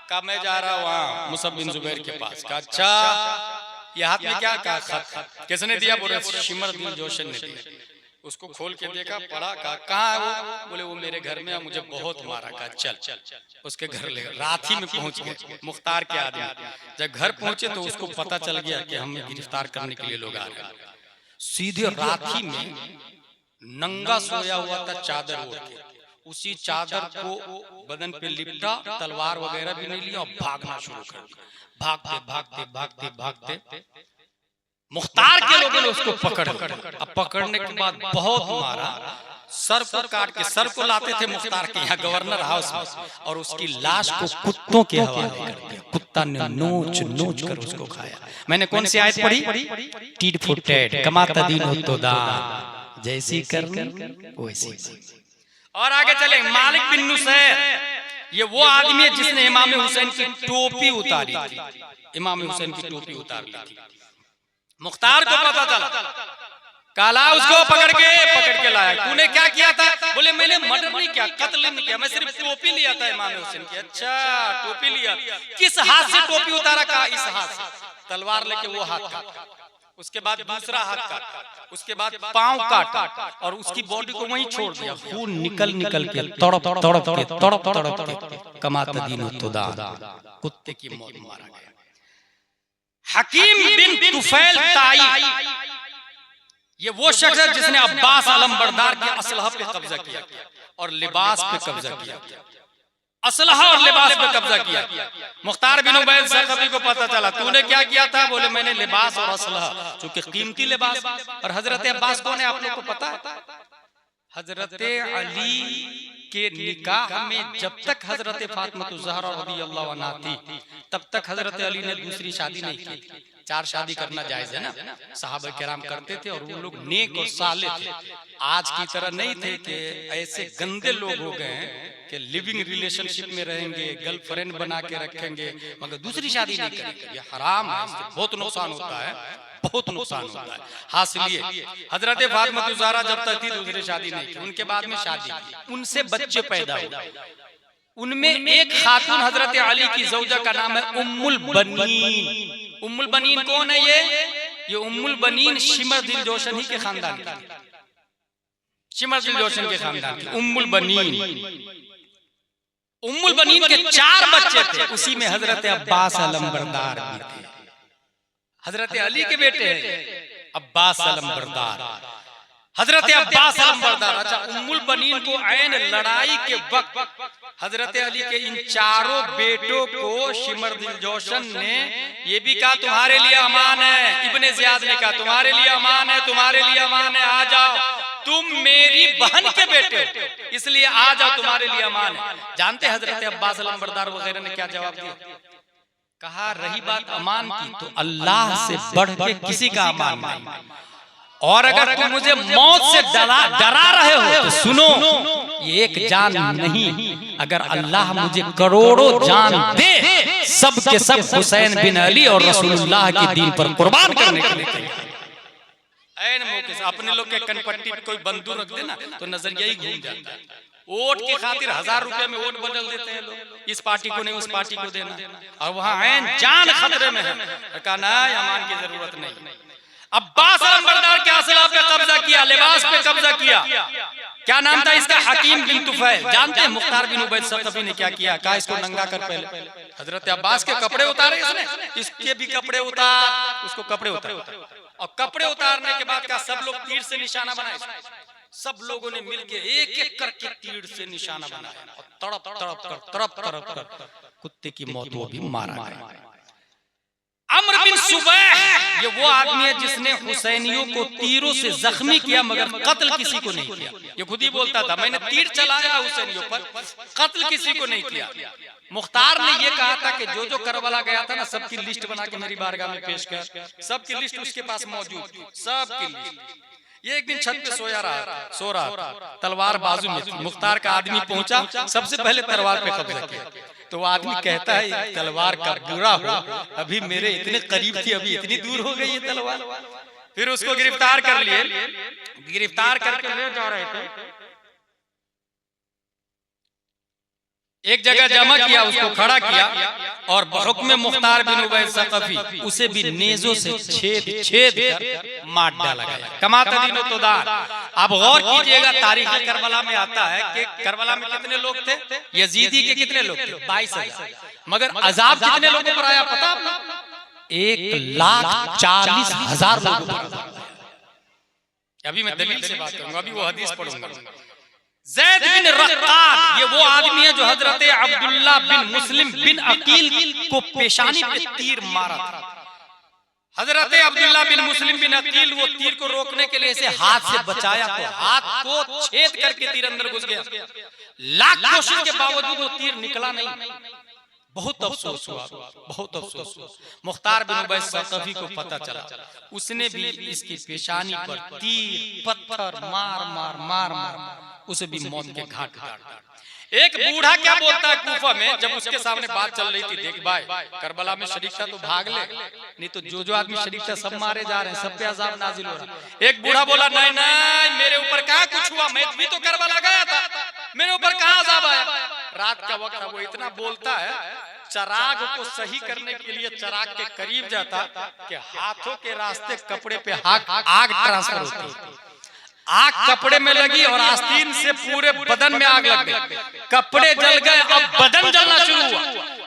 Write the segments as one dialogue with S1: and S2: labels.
S1: कहा मैं जा रहा हूँ वहाँ मुसअब बिन जुबैर के पास। कहा अच्छा, ये हाथ में क्या? कहा खत। किसने दिया? बोले शिमर दिल जोशन ने दिया। उसको खोल के देखा, पढ़ा, कहा कहाँ है वो? बोले वो मेरे घर में, मुझे बहुत मारा। कहा चल उसके घर ले। रात ही में पहुंच गए मुख्तार के आदमी। जब घर पहुंचे तो उसको पता चल गया कि हमें गिरफ्तार करने के लिए लोग आ रहे हैं। सीधे रात ही में नंगा सोया हुआ था चादर ओढ़ के, उसी चादर को बदन पे लिपटा, तलवार वगैरह भी नहीं लिया और भागना शुरू कर दिया। भागते भागते भागते भागते मुख्तार के लोगों ने उसको पकड़ लिया। अब पकड़ने के बाद बहुत मारा, सर को काट के, सर को लाते थे मुख्तार के यहाँ गवर्नर हाउस में, और उसकी लाश को कुत्तों के हवाले कर दिया। कुत्ता ने नोच नोच कर उसको खाया। मैंने कौन सी आयत पढ़ी? टीट फुट टेट कमाता दीन हो तो दान, जैसी करनी वैसी। और आगे चले, मालिक बिन नुसैर, ये वो आदमी है जिसने इमाम हुसैन की टोपी उतारी थी। इमाम हुसैन की टोपी उतार ली थी। मुख्तार को पता चला, काला उसको पकड़ के लाया। तूने क्या किया था? बोले मैंने मर्डर नहीं किया, कत्ल नहीं किया, मैं सिर्फ टोपी लिया था इमाम हुसैन की। अच्छा टोपी लिया, किस हाथ से टोपी उतारा? कहा इस हाथ से। तलवार लेके वो हाथ काटा, उसके बाद दूसरा हाथ काटा, उसके बाद पांव काटा और उसकी बॉडी को वहीं छोड़ दिया। खून निकल निकल के तड़प के कमाता दीन तो दान, कुत्ते की मौत मारा गया। हकीम बिन तुफैल ताई, ये वो शख्स है जिसने अब्बास अलमबरदार के असलहा पे कब्जा किया और लिबास पे कब्जा किया। असलहा और लिबास पे कब्जा किया। मुख्तार बिन उबैद सरकफी को पता चला, तूने क्या किया था? बोले मैंने लिबास और असलहा, चूंकि कीमती लिबास। और हजरत अब्बास कौन है आप लोग को पता है? हजरत अली के निकाह में जब तक हजरत फातिमा ज़हरा रज़ियल्लाहु अन्हा थी, तब तक हजरत अली ने दूसरी शादी नहीं की थी। 4 शादी करना जायज है ना, सहाबा किराम करते थे और वो लोग नेक और साले थे। आज की तरह नहीं थे कि ऐसे गंदे लोग हो गए कि लिविंग रिलेशनशिप में रहेंगे, गर्लफ्रेंड बना के रखेंगे मगर दूसरी शादी नहीं करेंगे। ये हराम है, इससे बहुत नुकसान होता है, बहुत नुकसान होता है। हासिल ये, हजरत फातिमा ज़हरा जब तक थी दूसरी शादी नहीं की, उनके बाद में शादी की, उनसे बच्चे पैदा हुए। उनमें एक खातून हजरत अली की ज़ौजा का नाम है उम्मुल बनीन। उम्मुल बनीन कौन है? ये उम्मुल बनीन शिमर दिल जोशन ही के खानदान की, शिमर दिल जोशन के खानदान की उम्मुल बनीन। उम्मुल बनीन के 4 बच्चे थे, उसी में हजरत अब्बास अलमबरदार भी थे। हजरत अली के बेटे हैं अब्बास अलमबरदार, हजरत अब्बास अलमबरदार। अच्छा, उम्मुल बनीन को ऐन लड़ाई के वक्त हजरत अली के इन 4 बेटों को शिमर दिल जोशन ने ये भी कहा तुम्हारे लिए अमान है। इब्ने ज़ियाद ने कहा तुम्हारे लिए अमान है, तुम्हारे लिए अमान है, आ जाओ, तुम मेरी बहन के बेटे हो, इसलिए आ जाओ, तुम्हारे लिए अमान है। जानते हजरत अब्बास अलमबरदार वगैरह ने क्या जवाब दिया? कहा रही बात अमान की, तो अल्लाह से बढ़ के किसी का अमान नहीं, और अगर तुम मुझे मौत से डरा रहे हो तो सुनो, ये एक जान नहीं, अगर अल्लाह मुझे करोड़ों जान दे, सब के सब हुसैन बिन अली और रसूलुल्लाह के दीन पर कुर्बान करने के लिए ऐन मौके से। अपने लोग के कनपट्टी पे कोई बंदूक रख देना तो नजरिया ही घूम जाता है। वोट की खातिर 1000 रुपए में वोट बदल देते हैं लोग, इस पार्टी को नहीं उस पार्टी को देना, और वहाँ ऐन जान खतरे में है। कहा ना, अमान की जरूरत नहीं। अब्बास अलमबरदार के असला पे कब्जा किया, लिबास पे कब्जा किया। क्या नाम था इसका? हकीम बिन तुफैल। जानते हैं मुख्तार बिन उबैद सरकफी ने क्या किया? कहा इसको नंगा कर पहले हजरत अब्बास के कपड़े उतारे इसने, इसके भी कपड़े उतार, उसको कपड़े उतार, और कपड़े उतारने के बाद क्या सब लोग तीर से निशाना बनाए। सब लोगों ने मिलके एक एक करके तीर से निशाना बनाया और तड़प कर कुत्ते की मौत वो भी मारा गया। अम्र बिन सुबैह, ये वो आदमी है जिसने हुसैनियों को तीरों से जख्मी किया मगर कत्ल किसी को नहीं किया। ये खुद ही बोलता था, मैंने तीर चलाया हुसैनियों पर, कत्ल किसी को नहीं किया। मुख्तार ने ये कहा था कि जो जो करबला गया था ना, सबकी लिस्ट बना के मेरी बारगाह में पेश कर। सबकी लिस्ट उसके पास मौजूद, सबकी लिस्ट। ये एक दिन छत पे सो रहा, तलवार बाजू में थी। मुख्तार का आदमी पहुंचा, सबसे पहले तलवार पे कब्जा किया। तो वो आदमी कहता है तलवार का बुरा हो, अभी मेरे इतने करीब थी, अभी इतनी दूर हो गई ये तलवार। फिर उसको गिरफ्तार कर लिए, गिरफ्तार करके ले जा रहे थे। एक जगह जमा किया, उसको खड़ा किया और हुक्म मुख्तार बिन उबैय सक़फ़ी उसे भी नेज़ों से छेद कर मार डाला गया। कमा तदीनो तुदान। अब गौर कीजिएगा, तारीख करबला में आता है कि करबला में कितने लोग थे? यजीदी के कितने लोग थे? 22,000। मगर अजाब कितने लोगों पर आया पता आपको? 1,40,000 लोगों पर। अभी मैं दलील से बात करूंगा, अभी वो हदीस पढ़ूंगा। ज़ैद बिन रक़्क़ान, ये वो आदमी है जो हजरत अब्दुल्ला बिन मुस्लिम बिन अकील को पेशानी पे तीर मारा था। हजरत अब्दुल्ला बिन मुस्लिम बिन अकील वो तीर को रोकने के लिए इसे हाथ से बचाया तो हाथ को छेद करके तीर अंदर घुस गया। लाख कोशिश के बावजूद वो तीर निकला नहीं। बहुत अफसोस हुआ, बहुत अफसोस हुआ। मुख्तार बिन उबैय सक़फ़ी को पता चला, उसने भी इसकी पेशानी पर तीर पत्थर मार मार मार मार उसे भी मौत के घाट घाट। एक बूढ़ा क्या बोलता है कूफा में, जब उसके सामने बात चल रही थी, देख भाई करबला में शरीक था तो भाग ले, नहीं तो जो आदमी शरीक था सब मारे जा रहे हैं, सब पे अज़ाब नाजिल हो रहा है। एक बूढ़ा बोला नहीं नहीं मेरे ऊपर कहाँ कुछ हुआ, मैं भी तो करबला गया था, मेरे ऊपर कहाँ अज़ाब आया। रात का वक्त वो इतना बोलता है, चराग को सही करने के लिए चराग के करीब जाता कि हाथों के रास्ते कपड़े पे आग ट्रांसफर होती। आग कपड़े में लगी और आस्तीन से पूरे बदन में आग लग गई, कपड़े जल गए, अब बदन जलना शुरू हुआ।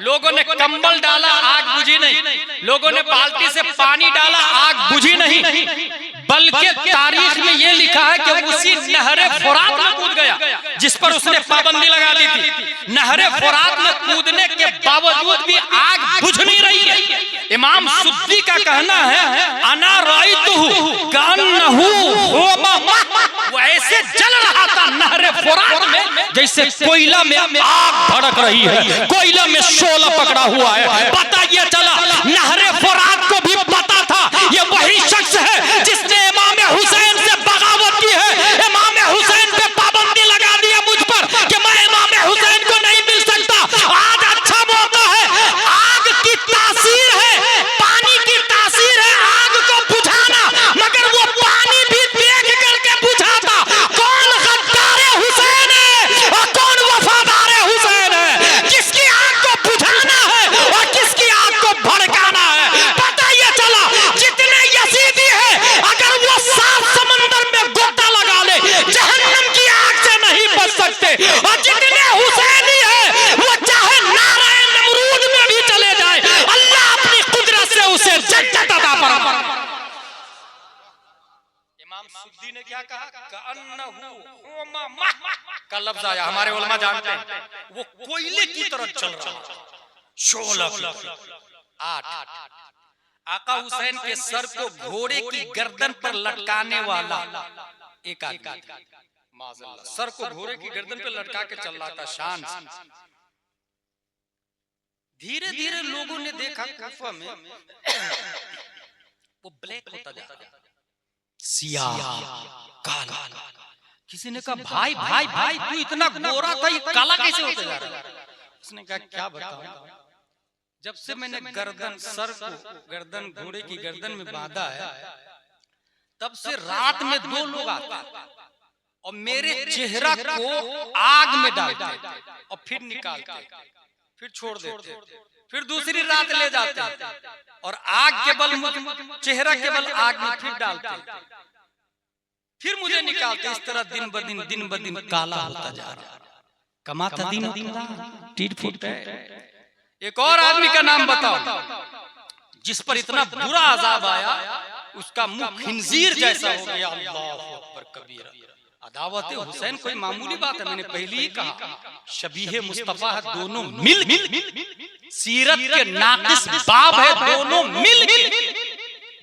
S1: लोगों ने कंबल डाला, आग बुझी नहीं। लोगों ने बाल्टी से पानी डाला, आग बुझी नहीं। बल्कि तारीख में ये लिखा है कि उसी नहरे फुरात में कूद गया जिस पर उसने पाबंदी लगा दी थी। नहरे फुरात में कूदने के बावजूद भी आग बुझ नहीं रही है। इमाम सुद्दी का कहना है अना रायतुहु कान्नहु वो ऐसे जल रहा था नहरे फुरात में जैसे कोयला में आग भड़क रही है, कोयला में शोला पकड़ा हुआ है। पता ये चला नहरे फुरात को भी पता था ये वही शख्स है जिसने इमाम हुसैन से बगावत की है। इमाम हुसैन पे पाबंदी लगा दी है मुझ पर कि मैं इमाम हुसैन को नहीं मिल सकता। आज अच्छा मौका है, आग की तासीर है, पानी की तासीर है आग को बुझाना, मगर वो पानी भी देख करके बुझाता। कौन गद्दार हुसैन है और कौन वफादार हुसैन है, किसकी आग को बुझाना है और किसकी आग को भड़काना है। पता ये चला जितने यजीदी है अगर वो सात समंदर में गोता लगा ले जहन्नम की आग से नहीं बच सकते, और जितने हुसैनी है वो चाहे नारायण नमरूद में भी चले जाए अल्लाह अपनी कुदरत से उसे जन्नत अता फरमाए। इमाम सुद्दी ने क्या कहा, का लफ्ज आया, हमारे उलमा जानते हैं वो कोयले की तरह चल रहा है, शोला। 8 आका हुसैन के सर को घोड़े की गर्दन पर लटकाने वाला एक आदमी, सर को घोड़े की गर्दन पर लटका के चल रहा था शान से। धीरे धीरे लोगों ने देखा कूफा में वो ब्लैक होता जा रहा, सियाह काला। किसी ने कहा भाई भाई भाई तू इतना गोरा था ये काला कैसे होता जा रहा है। उसने कहा क्या बताऊं, जब से मैंने गर्दन सर को गर्दन घोड़े की गर्दन में बांधा है तब से रात में 2 लोग आते और मेरे चेहरा को आग में डालते और फिर निकालते, फिर छोड़ देते, फिर दूसरी रात ले जाते और आग के बल चेहरा के बल आग में फिर डालते, फिर मुझे निकालते। इस तरह दिन ब दिन काला होता जा रहा। कमाता दिन टीट फूट है। एक और आदमी का नाम बताओ जिस पर इतना बुरा अजाब आया, उसका मुंह खिंजीर जैसा हो गया। अल्लाहु अकबर कबीरा। अदावत हुसैन कोई मामूली बात है, मैंने पहले ही कहा शबीहे मुस्तफा है, दोनों मिल सीरत के नाकिस बाब है,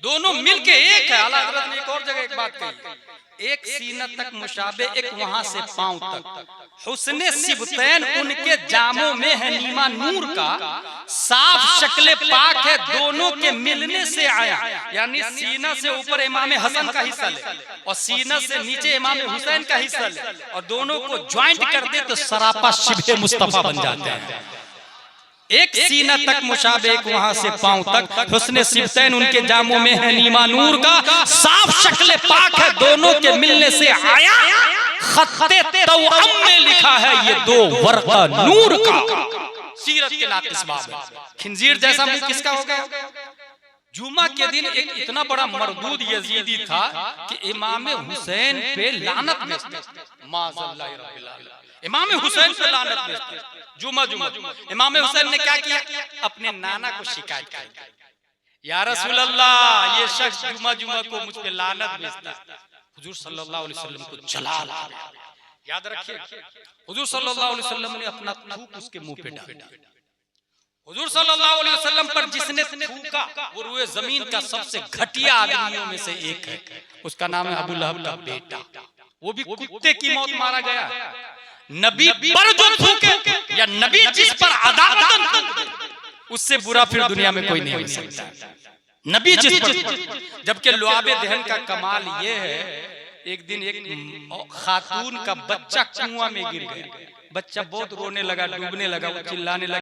S1: दोनों मिल के एक है। आला हज़रत ने एक और जगह एक बात कही, एक सीना तक मुशाबे, एक वहां से पांव तक। हुस्ने सिबतैन उनके जामों में है नीमा नूर का, साफ शक्ल पाक है दोनों के मिलने से आया। यानी सीना से ऊपर इमाम हसन का हिस्सा ले और सीना से नीचे इमाम हुसैन का हिस्सा ले और दोनों को ज्वाइंट कर दे तो सरापा शिबे मुस्तफा बन जाते हैं। एक सीना तक मुशाबे, एक वहां से पांव तक। हुस्ने सिबतैन उनके जामों में है नीमा नूर का, साफ शक्ल पाक है दोनों के मिलने से आया।
S2: खत्ते तौअम में लिखा है ये 2 वर्क़ा नूर का।
S1: सीरत के नाक़िस बाब है। खिंजीर जैसा मुंह किसका होगा? जुमा के दिन एक इतना बड़ा मरदूद यजीदी था कि इमाम हुसैन पे लानत भेजते, माज़अल्लाह रब्बिल आलमीन, इमाम हुसैन पे लानत भेजते। जुमा इमाम हुसैन ने क्या किया? अपने नाना को शिकायत की, या रसूल अल्लाह, ये शख्स जुमा को मुझ पे लानत भेजता है। हुजूर सल्लल्लाहु अलैहि वसल्लम को जलाल आ गया। याद रखिए, हुजूर सल्लल्लाहु अलैहि वसल्लम ने अपना थूक उसके मुंह पे डाल दिया। हुजूर सल्लल्लाहु अलैहि वसल्लम पर जिसने थूका वो रुए जमीन का सबसे घटिया आदमियों में से एक है, उसका नाम है अबू लहब का बेटा। वो भी कुत्ते की मौत मारा गया। नबी पर जो थूके या नबी जिस पर अदावतन थूके, उससे बुरा फिर दुनिया में कोई नहीं हो सकता। नबी जिस पर, जबकि लुआबे दहन का कमाल ये है, एक दिन एक खातून का बच्चा कुआं में गिर गया। बच्चा बहुत रोने लगा, डूबने लगा, चिल्लाने लगा।